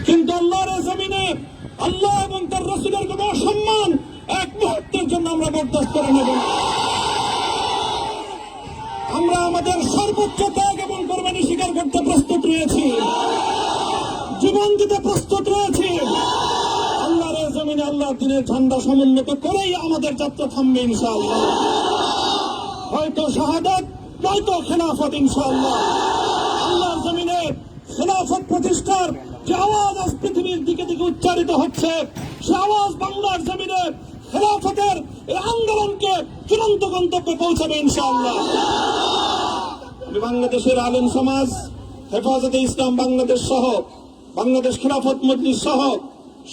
কিন্তু আল্লাহর জমিনে আল্লাহ এবং তার রাসূলের কোন সম্মান এক মুহূর্তের জন্য আমরা বরদাস্ত করে নেব না। আমরা আমাদের সর্বোচ্চ ত্যাগ এবং কোরবানি স্বীকার করতে প্রস্তুত রয়েছি, জীবন দিতে প্রস্তুত রয়েছি। আল্লাহর জমিনে আল্লাহর দিনের ঝান্ডা সমুন্নত করেই আমাদের যাত্রা থামবে ইনশাআল্লাহ। হয়তো শাহাদাত, নয়তো খেলাফত ইনশাআল্লাহ। আল্লাহর জমিনে খেলাফত প্রতিষ্ঠার যে আওয়াজ আজ পৃথিবীর দিকে দিকে উচ্চারিত হচ্ছে, সে আওয়াজ বাংলার জমিনে খেলাফতের এই আন্দোলনকে চূড়ান্ত গন্তব্যে পৌঁছাবে ইনশাআল্লাহ। আমি বাংলাদেশের আলেম সমাজ, হেফাজতে ইসলাম বাংলাদেশ সহ বাংলাদেশ খেলাফত মজলিস সহ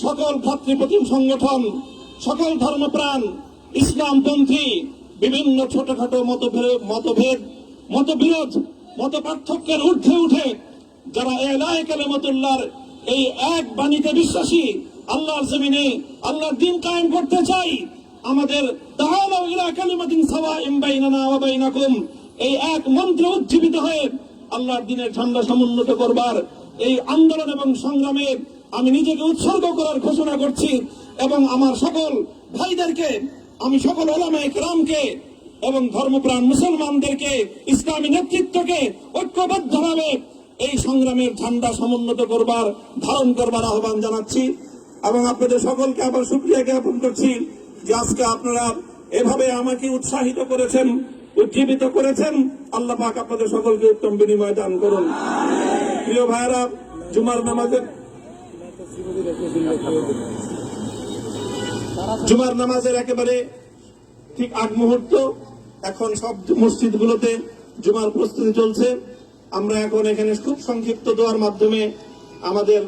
সকল ভ্রাতৃপ্রতিম সংগঠন, সকল ধর্মপ্রাণ, ইসলামপন্থী বিভিন্ন ছোটখাটো মতভেদ, মতবিরোধ, মত পার্থক্যের ঊর্ধ্বে উঠে যারা এলায়ে কালিমাতুল্লাহর এই এক বাণীতে বিশ্বাসী, আল্লাহর জমিনে আল্লাহর দ্বীন কায়েম করতে চাই, আমাদের তাআলাউ ইলা কালিমাতিন সাওয়াইন বাইনানা ওয়া বাইনাকুম এই এক মন্ত্রে উজ্জীবিত হয়ে আল্লাহর দ্বীনের ঝান্ডা সমুন্নত করবার এই আন্দোলন এবং সংগ্রামে আমি নিজেকে উৎসর্গ করার ঘোষণা করছি। এবং আমার সকল ভাইদেরকে, আমি সকল উলামায়ে কেরামকে এবং ধর্মপ্রাণ মুসলমানদেরকে, ইসলামী নেতৃত্বকে ঐক্যবদ্ধভাবে এই সংগ্রামের ঝান্ডা সমুন্নত করবার, ধারণ করবার আহ্বান জানাচ্ছি। এবং আপনাদের সকলকে আবার শুকরিয়া জ্ঞাপন করছি যে আজকে আপনারা এভাবে আমাকে উৎসাহিত করেছেন, উজ্জীবিত করেছেন। আল্লাহ পাক আপনাদের সকলকে উত্তম বিনিময় দান করুন। প্রিয় ভাইরা, জুমার নামাজের একেবারে ঠিক আগ মুহূর্ত। এখন সব মসজিদগুলোতে জুমার প্রস্তুতি চলছে। আমরা এখন এখানে খুব সংক্ষিপ্ত দোয়ার মাধ্যমে আমাদের